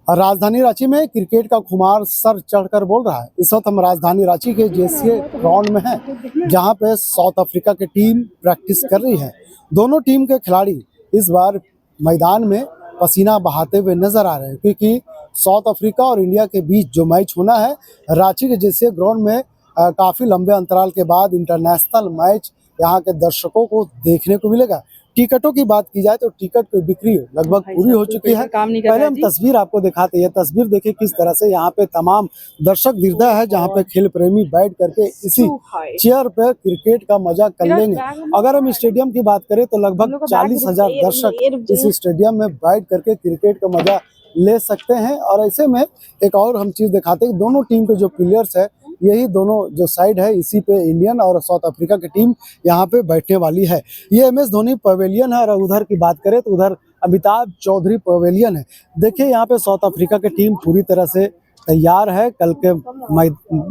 राजधानी रांची में क्रिकेट का खुमार सर चढ़कर बोल रहा है। इस वक्त हम राजधानी रांची के जेसीए ग्राउंड में हैं, जहां पे साउथ अफ्रीका की टीम प्रैक्टिस कर रही है। दोनों टीम के खिलाड़ी इस बार मैदान में पसीना बहाते हुए नजर आ रहे हैं, क्योंकि साउथ अफ्रीका और इंडिया के बीच जो मैच होना है रांची के जेसीए ग्राउंड में काफ़ी लंबे अंतराल के बाद इंटरनेशनल मैच यहाँ के दर्शकों को देखने को मिलेगा। टिकटों की बात की जाए तो टिकट की बिक्री लगभग पूरी हो चुकी है। पहले हम तस्वीर आपको दिखाते हैं। तस्वीर देखिए किस तरह से यहाँ पे तमाम दर्शक दीर्घा है, जहाँ पे खेल प्रेमी बैठ करके इसी चेयर पे क्रिकेट का मजा कर लेंगे। अगर हम स्टेडियम की बात करें तो लगभग 40,000 दर्शक इस स्टेडियम में बैठ करके क्रिकेट का मजा ले सकते हैं। और ऐसे में एक और हम चीज दिखाते हैं, दोनों टीम के जो प्लेयर्स है, यही दोनों जो साइड है, इसी पे इंडियन और साउथ अफ्रीका की टीम यहाँ पे बैठने वाली है। ये MS धोनी पवेलियन है, और उधर की बात करें तो उधर अमिताभ चौधरी पवेलियन है। देखिए यहाँ पे साउथ अफ्रीका की टीम पूरी तरह से तैयार है कल के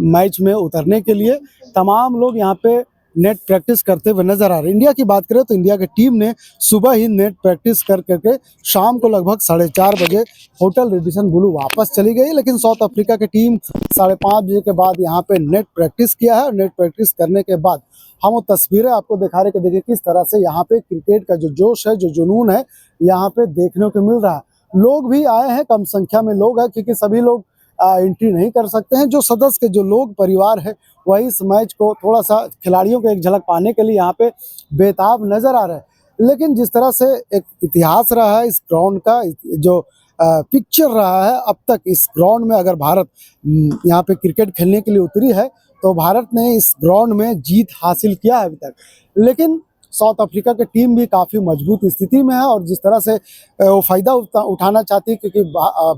मैच में उतरने के लिए। तमाम लोग यहाँ पे नेट प्रैक्टिस करते हुए नजर आ रहे हैं। इंडिया की बात करें तो इंडिया की टीम ने सुबह ही नेट प्रैक्टिस कर करके शाम को लगभग 4:30 बजे होटल रेडिसन ब्लू वापस चली गई। लेकिन साउथ अफ्रीका की टीम 5:30 बजे के बाद यहाँ पे नेट प्रैक्टिस किया है। और नेट प्रैक्टिस करने के बाद हम वो तस्वीरें आपको दिखा रहे कि देखिए किस तरह से यहाँ पे क्रिकेट का जो जोश है, जो जुनून है, यहाँ पे देखने को मिल रहा है। लोग भी आए हैं, कम संख्या में लोग हैं, क्योंकि सभी लोग एंट्री नहीं कर सकते हैं। जो सदस्य के जो लोग परिवार है, वही इस मैच को थोड़ा सा खिलाड़ियों को एक झलक पाने के लिए यहाँ पे बेताब नजर आ रहा है। लेकिन जिस तरह से एक इतिहास रहा है इस ग्राउंड का, जो पिक्चर रहा है अब तक इस ग्राउंड में, अगर भारत यहाँ पे क्रिकेट खेलने के लिए उतरी है तो भारत ने इस ग्राउंड में जीत हासिल किया है अभी तक। लेकिन साउथ अफ्रीका की टीम भी काफ़ी मजबूत स्थिति में है, और जिस तरह से वो फ़ायदा उठाना चाहती है, क्योंकि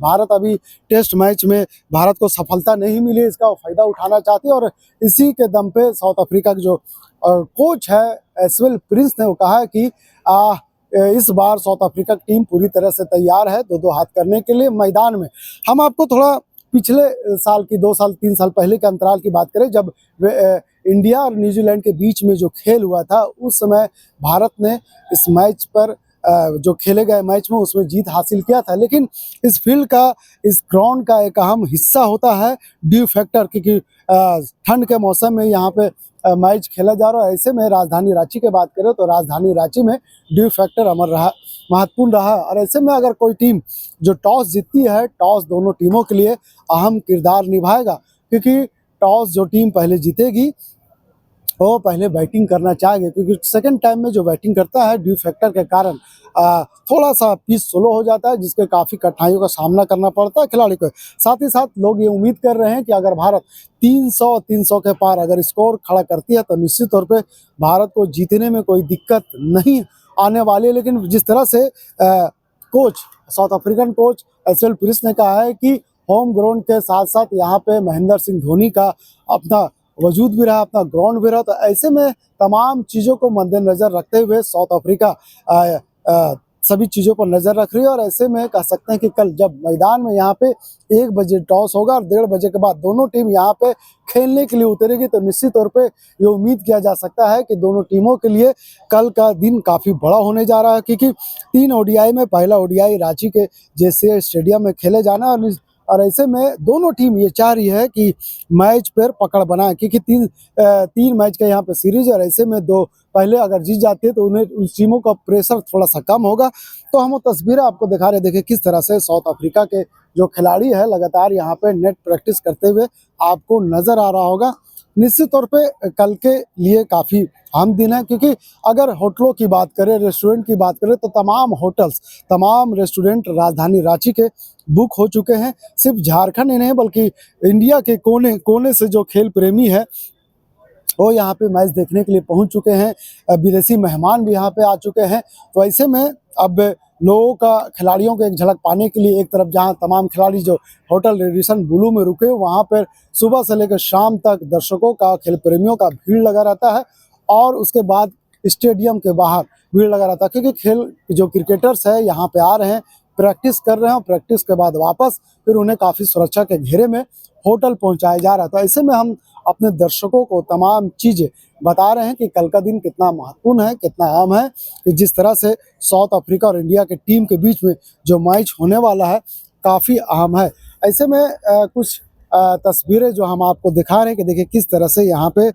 भारत अभी टेस्ट मैच में भारत को सफलता नहीं मिली, इसका वो फ़ायदा उठाना चाहती है। और इसी के दम पे साउथ अफ्रीका के जो कोच है एसवेल प्रिंस ने वो कहा है कि इस बार साउथ अफ्रीका की टीम पूरी तरह से तैयार है दो हाथ करने के लिए मैदान में। हम आपको थोड़ा पिछले साल की 2 साल 3 साल पहले के अंतराल की बात करें, जब इंडिया और न्यूजीलैंड के बीच में जो खेल हुआ था, उस समय भारत ने इस मैच पर जो खेले गए मैच में उसमें जीत हासिल किया था। लेकिन इस फील्ड का, इस ग्राउंड का एक अहम हिस्सा होता है ड्यू फैक्टर, क्योंकि ठंड के मौसम में यहाँ पे मैच खेला जा रहा है। ऐसे में राजधानी रांची की बात करें तो राजधानी रांची में ड्यू फैक्टर महत्वपूर्ण रहा। और ऐसे में अगर कोई टीम जो टॉस जीतती है, टॉस दोनों टीमों के लिए अहम किरदार निभाएगा, क्योंकि टॉस जो टीम पहले जीतेगी वो पहले बैटिंग करना चाहेंगे, क्योंकि सेकंड टाइम में जो बैटिंग करता है ड्यू फैक्टर के कारण थोड़ा सा पिच स्लो हो जाता है, जिसके काफ़ी कठिनाइयों का सामना करना पड़ता है खिलाड़ी को। साथ ही साथ लोग ये उम्मीद कर रहे हैं कि अगर भारत 300 के पार अगर स्कोर खड़ा करती है तो निश्चित तौर पे भारत को जीतने में कोई दिक्कत नहीं आने वाली है। लेकिन जिस तरह से coach, South African coach Ashwell Prince ने कहा है कि होम ग्राउंड के साथ साथ यहाँ पे महेंद्र सिंह धोनी का अपना वजूद भी रहा, अपना ग्राउंड भी रहा, तो ऐसे में तमाम चीज़ों को मद्देनजर रखते हुए साउथ अफ्रीका सभी चीज़ों पर नज़र रख रही है। और ऐसे में कह सकते हैं कि कल जब मैदान में यहाँ पे 1 बजे टॉस होगा और 1:30 बजे के बाद दोनों टीम यहाँ पे खेलने के लिए उतरेगी, तो निश्चित तौर पे ये उम्मीद किया जा सकता है कि दोनों टीमों के लिए कल का दिन काफ़ी बड़ा होने जा रहा है, क्योंकि 3 ODI में पहला ODI रांची के जेसीए स्टेडियम में खेले जाना। और ऐसे में दोनों टीम ये चाह रही है कि मैच पर पकड़ बनाए, क्योंकि 3 मैच का यहाँ पे सीरीज, और ऐसे में 2 पहले अगर जीत जाते हैं तो उन्हें उन टीमों का प्रेशर थोड़ा सा कम होगा। तो हम वो तस्वीरें आपको दिखा रहे, देखिए किस तरह से साउथ अफ्रीका के जो खिलाड़ी है लगातार यहाँ पे नेट प्रैक्टिस करते हुए आपको नजर आ रहा होगा। निश्चित तौर पे कल के लिए काफ़ी अहम दिन है, क्योंकि अगर होटलों की बात करें, रेस्टोरेंट की बात करें, तो तमाम होटल्स, तमाम रेस्टोरेंट राजधानी रांची के बुक हो चुके हैं। सिर्फ झारखंड ही नहीं बल्कि इंडिया के कोने कोने से जो खेल प्रेमी है वो यहाँ पे मैच देखने के लिए पहुँच चुके हैं। विदेशी मेहमान भी यहाँ पे आ चुके हैं। तो ऐसे में अब लोगों का, खिलाड़ियों को एक झलक पाने के लिए एक तरफ जहां तमाम खिलाड़ी जो होटल रेडिसन ब्लू में रुके, वहां पर सुबह से लेकर शाम तक दर्शकों का, खेल प्रेमियों का भीड़ लगा रहता है। और उसके बाद स्टेडियम के बाहर भीड़ लगा रहता है, क्योंकि खेल जो क्रिकेटर्स है यहाँ पे आ रहे हैं, प्रैक्टिस कर रहे हैं, और प्रैक्टिस के बाद वापस फिर उन्हें काफ़ी सुरक्षा के घेरे में होटल पहुँचाया जा रहा था। ऐसे में हम अपने दर्शकों को तमाम चीज़ें बता रहे हैं कि कल का दिन कितना महत्वपूर्ण है, कितना अहम है, कि जिस तरह से साउथ अफ्रीका और इंडिया के टीम के बीच में जो मैच होने वाला है काफ़ी अहम है। ऐसे में कुछ तस्वीरें जो हम आपको दिखा रहे हैं कि देखिए किस तरह से यहाँ पे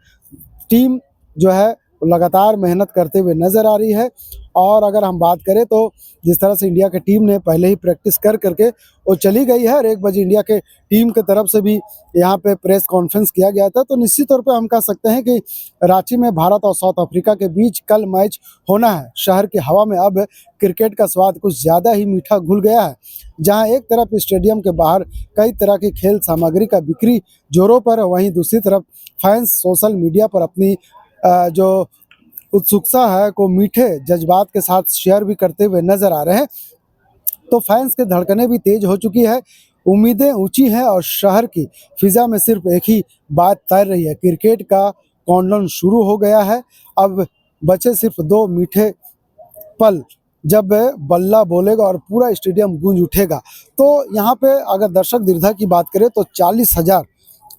टीम जो है लगातार मेहनत करते हुए नज़र आ रही है। और अगर हम बात करें तो जिस तरह से इंडिया की टीम ने पहले ही प्रैक्टिस कर करके वो चली गई है और 1 बजे इंडिया के टीम की तरफ से भी यहाँ पे प्रेस कॉन्फ्रेंस किया गया था, तो निश्चित तौर पे हम कह सकते हैं कि रांची में भारत और साउथ अफ्रीका के बीच कल मैच होना है। शहर की हवा में अब क्रिकेट का स्वाद कुछ ज़्यादा ही मीठा घुल गया है, जहाँ एक तरफ स्टेडियम के बाहर कई तरह की खेल सामग्री का बिक्री जोरों पर है, वहीं दूसरी तरफ फैंस सोशल मीडिया पर अपनी जो उत्सुकता है को मीठे जज्बात के साथ शेयर भी करते हुए नजर आ रहे हैं। तो फैंस के धड़कनें भी तेज हो चुकी है, उम्मीदें ऊंची हैं और शहर की फिजा में सिर्फ एक ही बात तैर रही है, क्रिकेट का काउंटडाउन शुरू हो गया है। अब बचे सिर्फ 2 मीठे पल, जब बल्ला बोलेगा और पूरा स्टेडियम गूंज उठेगा। तो यहाँ पे अगर दर्शक दीर्घा की बात करें तो 40,000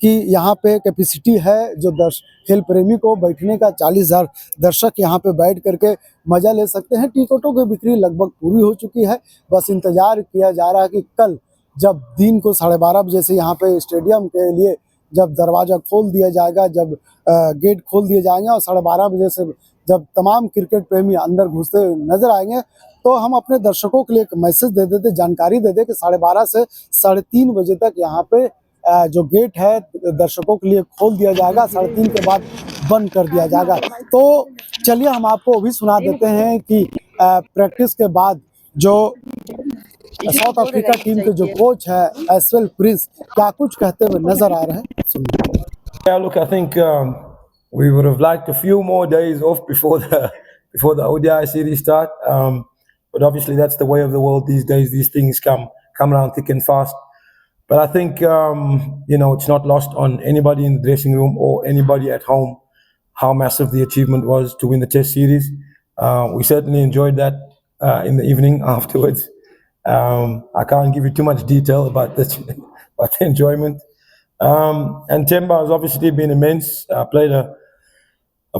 की यहाँ पे कैपेसिटी है, जो खेल प्रेमी को बैठने का 40,000 दर्शक यहाँ पे बैठ करके मज़ा ले सकते हैं। टिकटों की बिक्री लगभग पूरी हो चुकी है, बस इंतज़ार किया जा रहा है कि कल जब दिन को 12:30 बजे से यहाँ पे स्टेडियम के लिए जब दरवाज़ा खोल दिया जाएगा, जब गेट खोल दिए जाएंगे और 12:30 बजे से जब तमाम क्रिकेट प्रेमी अंदर घुसते नजर आएंगे, तो हम अपने दर्शकों के लिए एक मैसेज दे देते, जानकारी दे दे कि 12:30 से 3:30 बजे तक यहाँ पे जो गेट है दर्शकों के लिए खोल दिया जाएगा, 3:30 के बाद बंद कर दिया जाएगा। तो चलिए हम आपको भी सुना देते हैं कि प्रैक्टिस के बाद जो साउथ अफ्रीका टीम के जो कोच है एसवेल प्रिंस क्या कुछ कहते हुए नजर आ रहे हैं, सुनिए। Yeah, look, I think we would have liked a few more days off before the ODI series start. But obviously that's the way of the world these days. These things come around thick and fast. But I think it's not lost on anybody in the dressing room or anybody at home how massive the achievement was to win the Test series. We certainly enjoyed that in the evening afterwards. I can't give you too much detail about the enjoyment. And Temba has obviously been immense. Played a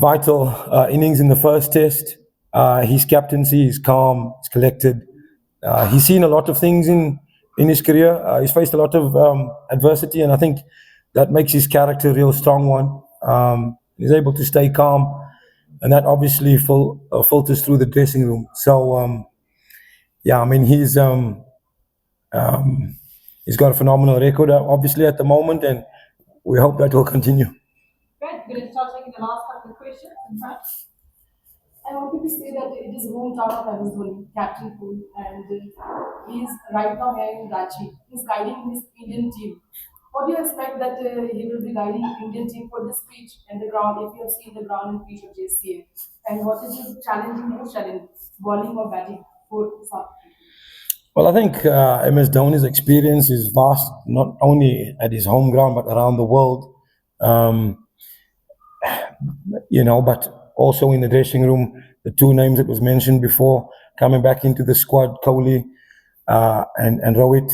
vital innings in the first Test. His captaincy is calm, he's collected. He's seen a lot of things in his career. He's faced a lot of adversity, and I think that makes his character a real strong one. He's able to stay calm, and that obviously filters through the dressing room. So, I mean, he's got a phenomenal record, obviously, at the moment, and we hope that will continue. Right, we're going to start taking the last couple of questions. In fact, I wanted to say that it is hometown of MS Dhoni, Captain Cool, and he is right now here in Ranchi. He's guiding his Indian team. What do you expect that he will be guiding Indian team for this pitch and the ground, if you have seen the ground and pitch of JCA? And what is his most challenge, bowling or batting for South Africa? Well, I think MS Dhoni's experience is vast, not only at his home ground, but around the world. But also in the dressing room, the 2 names that was mentioned before, coming back into the squad, Kohli and Rohit,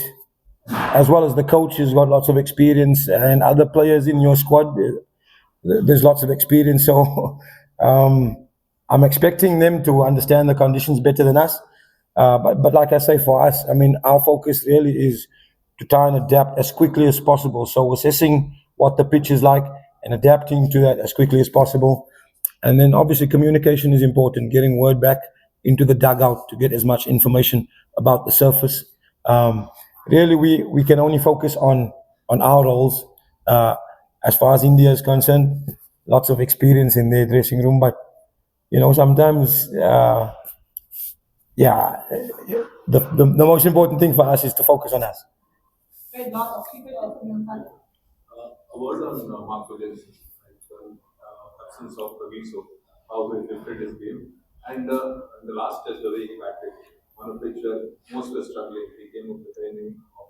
as well as the coach has got lots of experience, and other players in your squad, there's lots of experience. So I'm expecting them to understand the conditions better than us. But like I say, for us, I mean, our focus really is to try and adapt as quickly as possible. So assessing what the pitch is like and adapting to that as quickly as possible. And then obviously communication is important, getting word back into the dugout to get as much information about the surface. Really, we can only focus on our roles. As far as India is concerned, lots of experience in their dressing room, but sometimes the most important thing for us is to focus on us. right, last few questions. A word on Mark Williams, absence of Raviso, how he lifted his game. And in the last test, the way he batted, on a pitch where most were struggling, he came up with an inning of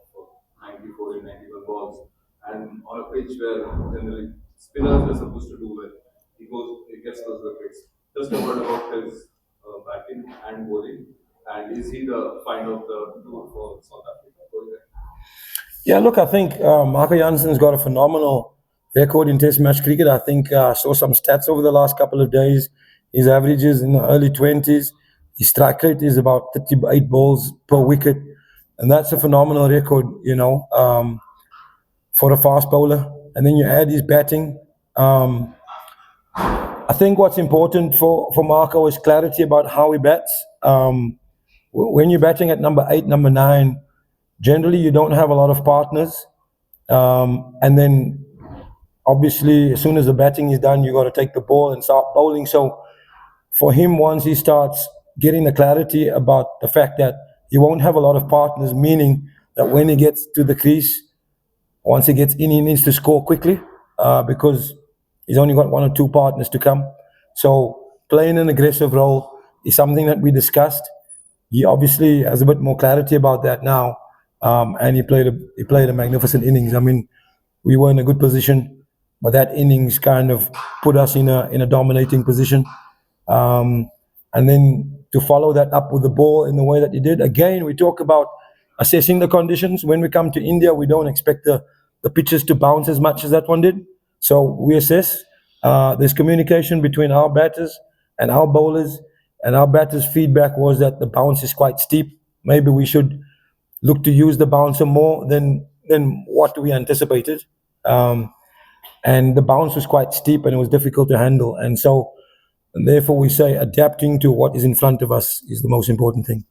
94 and 91 balls. And on a pitch where generally spinners were supposed to do well, he gets those wickets. Just a word about his batting and bowling. And is he the find of the tour for South Africa? Yeah, look, I think Marco Jansen's got a phenomenal record in Test match cricket. I think I saw some stats over the last couple of days. His averages in the early 20s. His strike rate is about 38 balls per wicket. and that's a phenomenal record, for a fast bowler. And then you add his batting. I think what's important for Marco is clarity about how he bats. When you're batting at number 8, number 9, generally you don't have a lot of partners. And then obviously as soon as the batting is done, you got to take the ball and start bowling. So for him, once he starts getting the clarity about the fact that he won't have a lot of partners, meaning that when he gets to the crease, once he gets in, he needs to score quickly because he's only got 1 or 2 partners to come. So playing an aggressive role is something that we discussed. He obviously has a bit more clarity about that now, and he played a magnificent innings. I mean, we were in a good position, but that innings kind of put us in a dominating position. And then to follow that up with the ball in the way that he did, again, we talk about assessing the conditions. When we come to India, we don't expect the pitches to bounce as much as that one did. So we assess. There's communication between our batters and our bowlers, and our batters' feedback was that the bounce is quite steep. Maybe we should look to use the bouncer more than what we anticipated. And the bounce was quite steep and it was difficult to handle. And therefore we say adapting to what is in front of us is the most important thing.